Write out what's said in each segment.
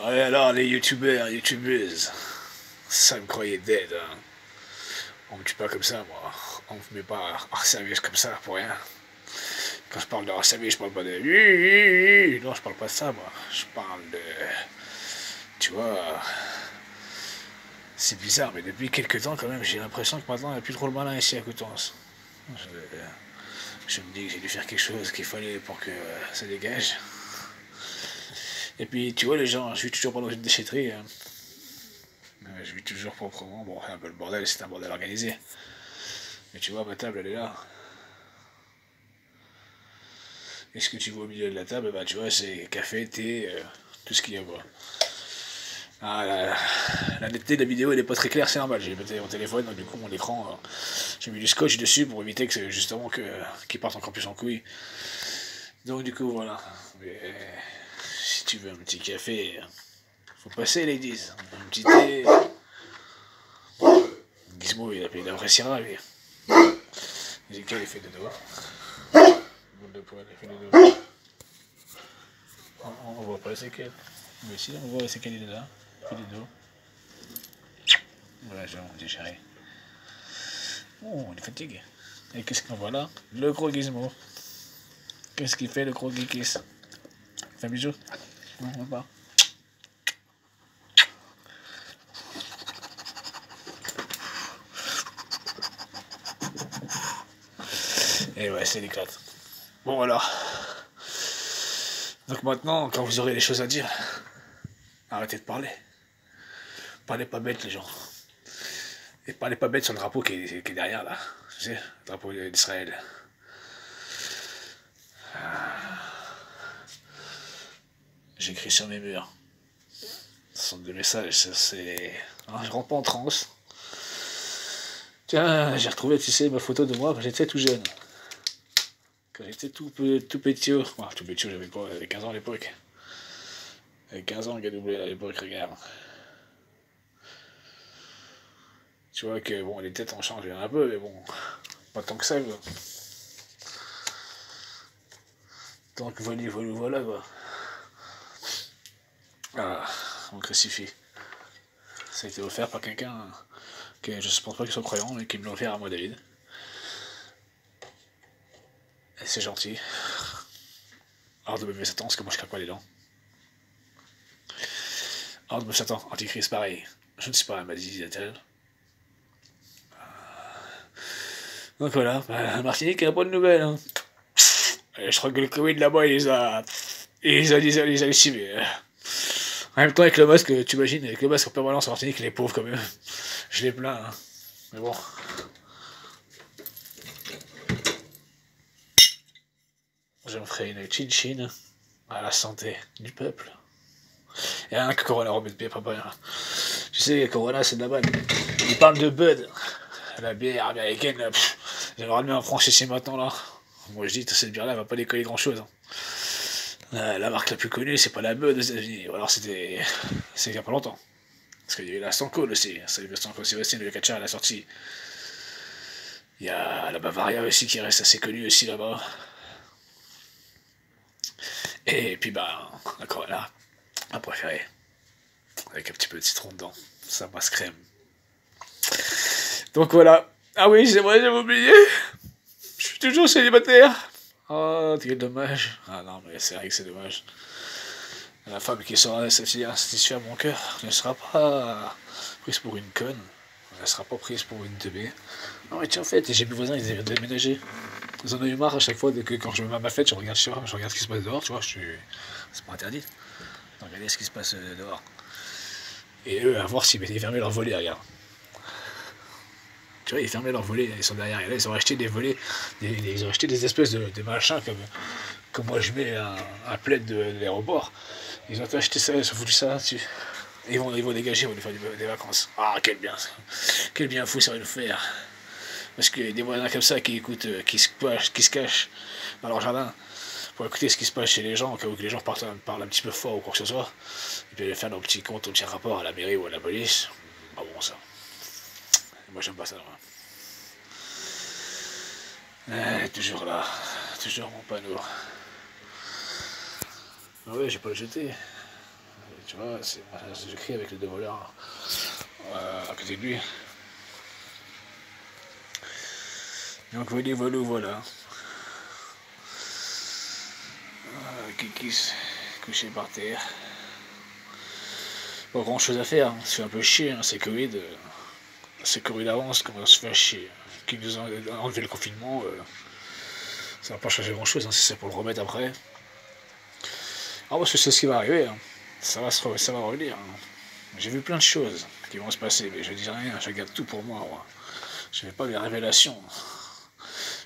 Ouais, alors, les youtubeurs, youtubeuses, ça me croyait dead, hein. On me tue pas comme ça, moi. On me met pas harcelage comme ça, pour rien. Quand je parle de harcelage, je parle pas de... Non, je parle pas de ça, moi. Je parle de... Tu vois... C'est bizarre, mais depuis quelques temps, quand même, j'ai l'impression que maintenant, il n'y a plus trop le malin ici à Coutances. Je me dis que j'ai dû faire quelque chose qu'il fallait pour que ça dégage. Et puis, tu vois, les gens, je vis toujours pas dans une déchetterie, hein. Je vis toujours proprement. Bon, c'est un peu le bordel, c'est un bordel organisé. Mais tu vois, ma table, elle est là. Et ce que tu vois au milieu de la table, bah, tu vois, c'est café, thé, tout ce qu'il y a, quoi. Ah, la netteté de la vidéo, elle est pas très claire, c'est normal. J'ai pété mon téléphone, donc du coup, mon écran, j'ai mis du scotch dessus pour éviter que, justement, qu'il parte encore plus en couille. Donc, du coup, voilà. Mais, si tu veux un petit café, faut passer, ladies. Un petit thé. Gizmo, il appréciera, lui. J'ai quel effet de doigt. Boule de poil, effet de doigt. On voit pas c'est quel. Mais si, on voit c'est quel il est là. Effet de dos. Voilà, j'ai mon petit chéri. Oh, on est fatigué. Et qu'est-ce qu'on voit là? Le gros gizmo. Qu'est-ce qu'il fait, le gros geekis? Fais un bisou? Non, on va pas. Et ouais, c'est l'éclate. Bon, alors. Donc maintenant, quand vous aurez des choses à dire, arrêtez de parler. Parlez pas bête, les gens. Et parlez pas bête sur le drapeau qui est derrière, là. Tu sais, le drapeau d'Israël. J'écris sur mes murs. Ce sont des messages, c'est... Ah, je rentre pas en transe. Tiens, j'ai retrouvé, tu sais, ma photo de moi quand j'étais tout jeune. Quand j'étais tout petit. Enfin, tout petit, j'avais quoi, j'avais 15 ans à l'époque. J'avais 15 ans, doublé à l'époque, regarde. Tu vois que, bon, les têtes ont changé un peu, mais bon, pas tant que ça, quoi. Tant que voilà, quoi. Ah, on crucifie. Ça a été offert par quelqu'un que je pense pas qu'il soit croyant, mais qui me l'a offert à moi, David. Et c'est gentil. Alors de bébé Satan, parce que moi je craque pas les dents. Alors de bébé Satan, Antichrist, pareil. Je ne sais pas, elle m'a dit, dit-elle. Donc voilà, bah, Martinique, a pas de nouvelles, hein. Et je crois que le Covid là-bas, il les a lessivés. En même temps, avec le masque, tu imagines, avec le masque en permanence en Martinique, les pauvres quand même. Je les plains, hein. Mais bon. Je me ferai une chin-chin à la santé du peuple. Et rien que Corona remet de pied, papa. Tu sais, Corona, c'est de la balle. Il parle de Bud, la bière américaine, là. J'aimerais bien en France ici maintenant, là. Moi, je dis, cette bière-là va pas décoller grand-chose, hein. La marque la plus connue, c'est pas la Bud aux États-Unis. Ou alors c'était il y a pas longtemps. Parce qu'il y a eu la Stanko aussi. Ça, la Stanko aussi, le Catcher, elle a sorti. Il y a la Bavaria aussi qui reste assez connue aussi là-bas. Et puis bah, la Corona, ma préférée. Avec un petit peu de citron dedans. Ça passe crème. Donc voilà. Ah oui, c'est vrai, j'avais oublié. Je suis toujours célibataire. Oh, quel dommage. Ah non, mais c'est vrai que c'est dommage. La femme qui saura satisfaire mon cœur ne sera pas prise pour une conne. Elle ne sera pas prise pour une teubée. Non, mais tiens, en fait, j'ai mes voisins, ils avaient déménagé. Ils en ont eu marre à chaque fois que quand je me mets à ma fête, je regarde ce qui se passe dehors, tu vois, c'est pas interdit. Regardez ce qui se passe dehors. Et eux, à voir s'ils mettaient fermé leur volet, regarde. Tu vois, ils fermaient leur volet, ils sont derrière. Et là, ils ont acheté des volets, ils ont acheté des espèces de machins comme moi je mets un plaid de l'aéroport. Ils ont acheté ça, ils ont foutu ça dessus. Et ils vont dégager, ils vont nous faire des vacances. Ah, quel bien fou ça va nous faire. Parce que des voisins comme ça qui écoutent, qui se cachent dans leur jardin pour écouter ce qui se passe chez les gens, au cas où que les gens parlent un petit peu fort ou quoi que ce soit, et puis aller faire nos petits comptes, nos petits rapports à la mairie ou à la police. Ah bon, ça. Moi, j'aime pas ça, toujours là, toujours mon panneau. Ah ouais, j'ai pas le jeté. tu vois, je crie avec les deux voleurs à côté de lui. Donc voilà. Kiki couché par terre. Pas grand chose à faire, hein. C'est un peu chier, hein. C'est Covid avance, comment on se fait chier. Qui nous a enlevé le confinement, ça va pas changer grand chose, hein, si c'est pour le remettre après. Ah, parce que c'est ce qui va arriver, hein. Ça va revenir, hein. J'ai vu plein de choses qui vont se passer, mais je dis rien, je garde tout pour moi. Je n'ai pas les révélations.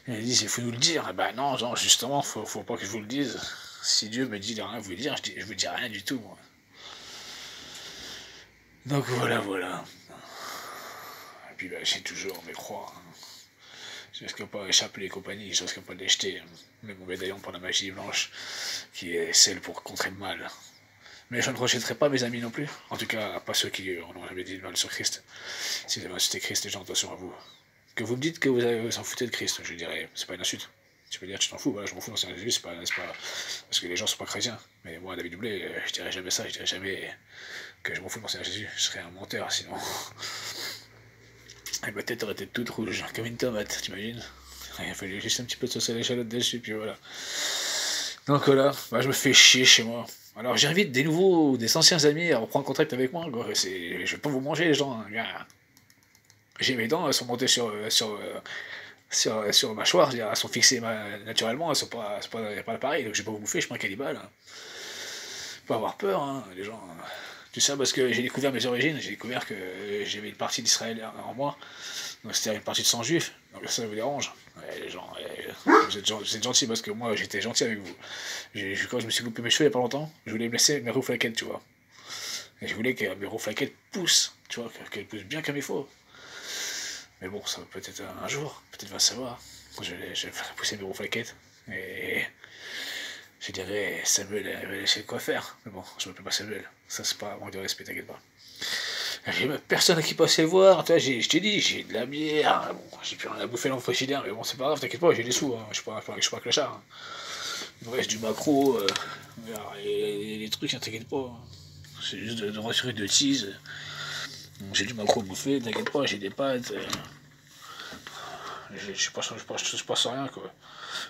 Ils disent, il faut nous le dire. Eh ben non, genre, justement, faut pas que je vous le dise. Si Dieu me dit de rien vous dire, je vous dis rien du tout, moi. Donc voilà. Et puis j'ai toujours mes croix, hein. Je risque pas d'échapper les compagnies, je risque pas de les jeter. Même mon médaillon pour la magie blanche, qui est celle pour contrer le mal. Mais je ne rejetterai pas mes amis non plus. En tout cas, pas ceux qui n'ont jamais dit de mal sur Christ. Si vous avez insulté Christ, les gens, attention à vous. Que vous me dites que vous en foutez de Christ, je dirais, c'est pas une insulte. Tu peux dire, tu t'en fous, voilà, je m'en fous dans Seigneur Jésus, c'est pas. Parce que les gens sont pas chrétiens. Mais moi, David Doublé, je dirais jamais ça, je dirais jamais que je m'en fous dans Seigneur Jésus. Je serais un menteur sinon. Et ma tête aurait été toute rouge, comme une tomate, t'imagines? Il fallait juste un petit peu de sauce à l'échalote dessus, puis voilà. Donc voilà, je me fais chier chez moi. Alors j'invite des anciens amis à reprendre contact avec moi. Quoi. Je vais pas vous manger les gens. Hein. J'ai mes dents, elles sont montées sur ma mâchoire, elles sont fixées naturellement, elles sont pas, y a pas l'appareil, donc je vais pas vous bouffer, je prends un cannibale. Hein. Faut pas avoir peur, hein, les gens. Tout ça parce que j'ai découvert mes origines, j'ai découvert que j'avais une partie d'Israël en moi, donc c'était une partie de sang juif, donc ça vous dérange. Ouais, les gens, vous êtes gentils parce que moi j'étais gentil avec vous. Quand je me suis coupé mes cheveux il y a pas longtemps, je voulais me laisser mes rouflaquettes, tu vois. Et je voulais que mes rouflaquettes poussent, tu vois, qu'elles poussent bien comme il faut. Mais bon, ça va peut-être un jour, peut-être va savoir. Je vais faire pousser mes rouflaquettes et je dirais Samuel avait laissé quoi faire. Mais bon, je m'appelle pas Samuel, ça c'est pas un manque de respect, t'inquiète pas. J'ai personne à qui passer voir, tu vois, je t'ai dit, j'ai de la bière, bon, j'ai plus rien à bouffer dans le frigidaire, mais bon, c'est pas grave, t'inquiète pas, j'ai des sous, hein. Je suis pas clochard. Hein. Il me reste du macro, et les trucs, hein, t'inquiète pas. Hein. C'est juste de rassurer de tease. J'ai du macro à bouffer, t'inquiète pas, j'ai des pâtes. Je passe rien, quoi.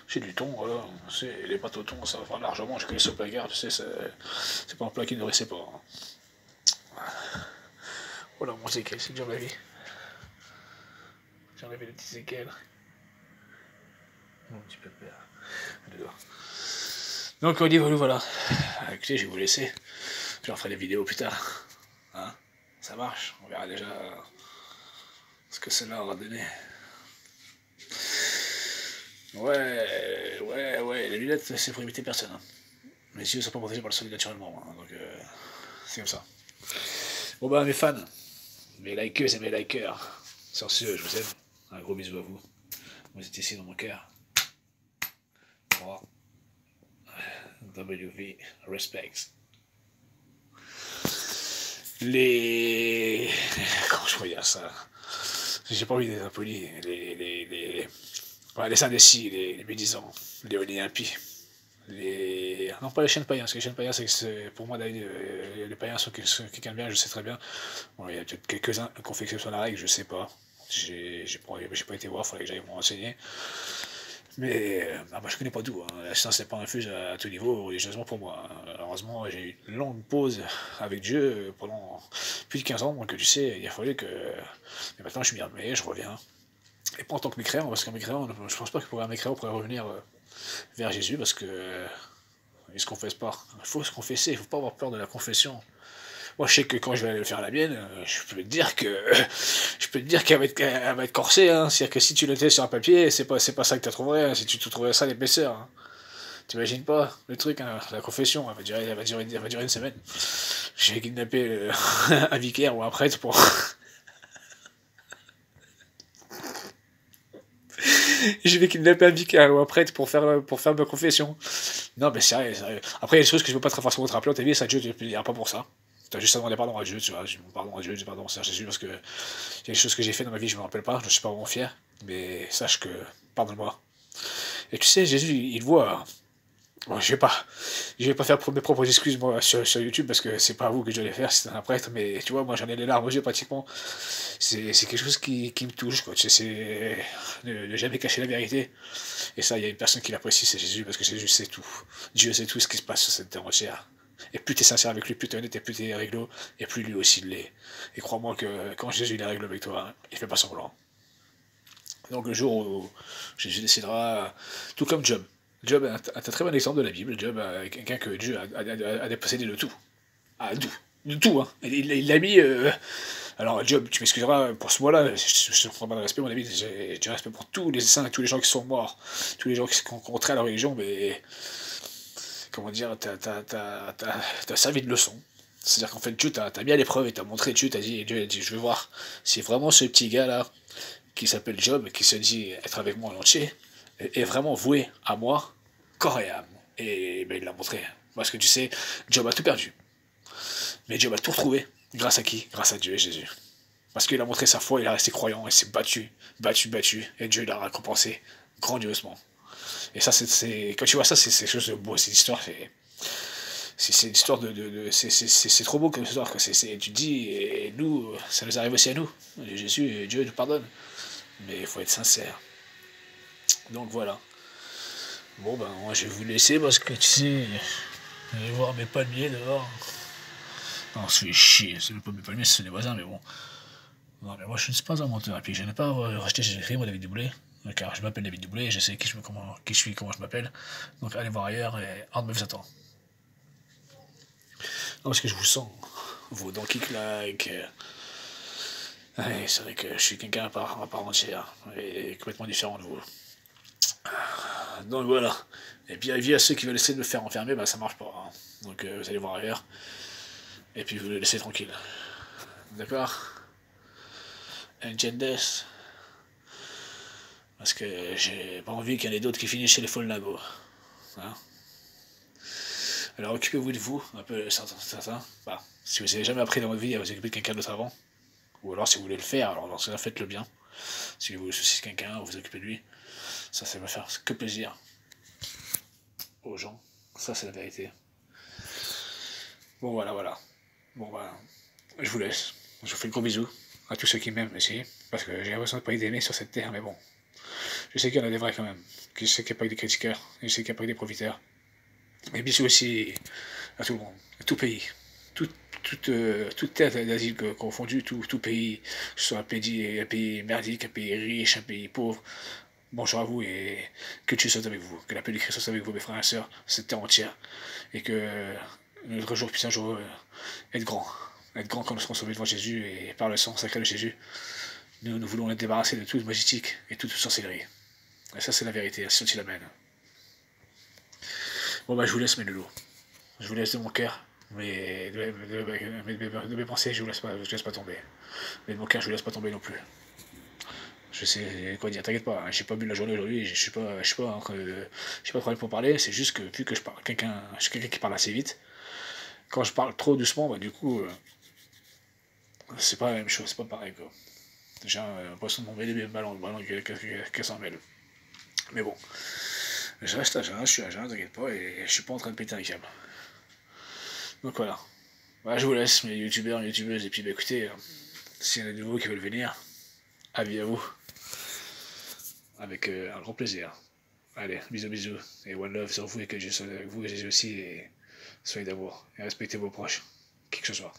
J'ai du thon, voilà. Les pâtes au thon, ça va largement. Je connais ce placard, tu sais, c'est pas un plat qui ne nourrissait pas. Hein. Voilà, mon séquelle, c'est dur la vie. J'ai enlevé des petits séquelles. Mon petit pépère. Donc on dit voilà. Écoutez, je vais vous laisser. Je leur ferai des vidéos plus tard. Hein, ça marche. On verra déjà ce que cela aura donné. Ouais, les lunettes, c'est pour imiter personne. Hein. Les yeux sont pas protégés par le soleil naturellement. Hein, donc c'est comme ça. Bon mes fans, mes likeuses et mes likers, sur ce, je vous aime. Un gros bisou à vous. Vous êtes ici dans mon cœur. Moi, WV Respects. Comment je peux dire ça? J'ai pas envie d'être impoli. Les indécis, les médisants, les Olympies. Non, pas les chiens de païens, parce que les chiens de païens, c'est pour moi, les païens sont quelqu'un de bien, je sais très bien. Bon, il y a peut-être quelques-uns qui ont fait exception à la règle, je sais pas. J'ai pas été voir, il faudrait que j'aille me renseigner. Mais moi je connais pas tout, hein. La science n'est pas infuse à tout niveau religieusement pour moi. Heureusement, j'ai eu une longue pause avec Dieu pendant plus de 15 ans, donc tu sais, il a fallu que. Mais maintenant je suis bien armé, je reviens. Et pas en tant que mécréant, parce qu'un mécréant, je pense pas qu'un mécréant pourrait revenir vers Jésus, parce que il se confesse pas. Il faut se confesser, il faut pas avoir peur de la confession. Moi, je sais que quand je vais aller faire la mienne, je peux te dire qu'elle va être corsée. Hein. C'est-à-dire que si tu l'étais sur un papier, c'est pas ça que tu trouverais. Hein. Si tu trouverais ça l'épaisseur. Hein. T'imagines pas le truc, hein, la confession, elle va durer une semaine. Je vais kidnapper un vicaire ou un prêtre pour. Je vais kidnapper un vicaire ou un prêtre pour faire ma confession. Non, mais sérieux. Après, il y a des choses que je veux pas très forcément te rappeler dans ta vie, ça Dieu te le dira pas pour ça. T'as juste à demander pardon à Dieu, tu vois. Pardon à Dieu, pardon à Jésus, parce que il y a des choses que j'ai fait dans ma vie, je me rappelle pas, je suis pas vraiment fier, mais sache que, pardonne-moi. Et tu sais, Jésus, il voit Bon, je vais pas faire mes propres excuses moi sur YouTube parce que c'est pas à vous que je dois les faire, c'est un prêtre, mais tu vois, moi j'en ai les larmes aux yeux pratiquement. C'est quelque chose qui me touche, quoi. Tu sais, c'est ne jamais cacher la vérité. Et ça, il y a une personne qui l'apprécie, c'est Jésus, parce que Jésus sait tout. Dieu sait tout ce qui se passe sur cette terre entière. Et plus t'es sincère avec lui, plus t'es honnête et plus t'es réglo, et plus lui aussi l'est. Et crois-moi que quand Jésus il est réglo avec toi, il fait pas semblant. Donc le jour où Jésus décidera, tout comme Job. Job est un très bon exemple de la Bible. Job est quelqu'un que Dieu a dépossédé de tout. Ah, tout. De tout, hein. Il l'a mis. Alors, Job, tu m'excuseras pour ce mot-là, je ne prends pas de respect, mon ami, j'ai du respect pour tous les saints, tous les gens qui sont morts, tous les gens qui sont contraires à la religion, mais. Comment dire, t'as servi de leçon. C'est-à-dire qu'en fait, Dieu t'a mis à l'épreuve et t'a montré, Dieu Dieu a dit, je veux voir si vraiment ce petit gars-là, qui s'appelle Job, qui se dit être avec moi en entier, est vraiment voué à moi, corps et âme. Et ben, il l'a montré. Parce que tu sais, Job a tout perdu. Mais Job a tout retrouvé. Grâce à qui? Grâce à Dieu et Jésus. Parce qu'il a montré sa foi, il a resté croyant, il s'est battu, battu, et Dieu l'a récompensé grandiosement. Et ça, quand tu vois ça, c'est quelque chose de beau, c'est l'histoire, c'est l'histoire c'est trop beau comme histoire, quoi. Tu te dis, et nous, ça nous arrive aussi à nous. Jésus, Dieu nous pardonne. Mais il faut être sincère. Donc voilà. Bon ben, moi je vais vous laisser parce que tu sais, je vais voir mes palmiers dehors. Non, c'est chier, c'est pas mes palmiers, c'est les voisins, mais bon. Non, mais moi je ne suis pas un menteur, et puis je n'ai pas racheté Jésus-Christ, moi David Duboulet, car je m'appelle David Duboulet, je sais qui je suis, comment je m'appelle, donc allez voir ailleurs, et un de vous attend. Non, parce que je vous sens, vos dents qui claquent. Ouais, c'est vrai que je suis quelqu'un à part entière, et complètement différent de vous. Donc voilà. Et puis à ceux qui veulent essayer de me faire enfermer, bah ça marche pas, hein. Donc vous allez voir ailleurs, et puis vous le laissez tranquille. D'accord? Engendes. Parce que j'ai pas envie qu'il y en ait d'autres qui finissent chez les Folnago. Hein. Alors occupez-vous de vous, un peu certains. Bah, si vous n'avez jamais appris dans votre vie à vous occuper de quelqu'un d'autre avant, ou alors si vous voulez le faire, alors dans ce cas faites-le bien. Si vous souciez de quelqu'un, vous vous occupez de lui, ça va faire que plaisir aux gens. Ça c'est la vérité. Bon voilà. Bon bah, je vous laisse. Je vous fais de gros bisous à tous ceux qui m'aiment aussi, parce que j'ai l'impression de pas être aimé sur cette terre, mais bon. Je sais qu'il y en a des vrais quand même. Je sais qu'il n'y a pas que des critiqueurs, je sais qu'il n'y a pas que des profiteurs. Et bisous aussi à tout le monde, à tout pays, toute terre d'asile confondue, tout pays, que ce soit un pays merdique, un pays riche, un pays pauvre. Bonjour à vous et que Dieu soit avec vous, que la paix du Christ soit avec vous, mes frères et sœurs, cette terre entière, et que notre jour puisse un jour être grand quand nous serons sauvés devant Jésus et par le sang sacré de Jésus. Nous voulons être débarrassés de toute magistique et toute sorcellerie. Et ça, c'est la vérité, ainsi il amène. Bon, bah, je vous laisse mes loulous. Je vous laisse de mon cœur, mais de mes pensées, je vous laisse pas tomber. Mais de mon cœur, je vous laisse pas tomber non plus. Je sais quoi dire, t'inquiète pas, hein, j'ai pas bu la journée aujourd'hui, je suis pas de problème pour parler, c'est juste que vu que je suis quelqu'un qui parle assez vite, quand je parle trop doucement, bah du coup, c'est pas la même chose, c'est pas pareil quoi. J'ai l'impression de m'emmêler mes ballons qu'elle s'en mêle. Mais bon, je reste à jeun, je suis à jeun, t'inquiète pas, et je suis pas en train de péter un câble. Donc voilà. Bah, je vous laisse, mes youtubeurs, youtubeuses, et puis bah écoutez, s'il y en a de nouveaux qui veulent venir, avis à vous. Avec un grand plaisir. Allez, bisous, et one love sur vous, et que Dieu soit avec vous, et Jésus aussi, et soyez d'amour, et respectez vos proches, qui que ce soit.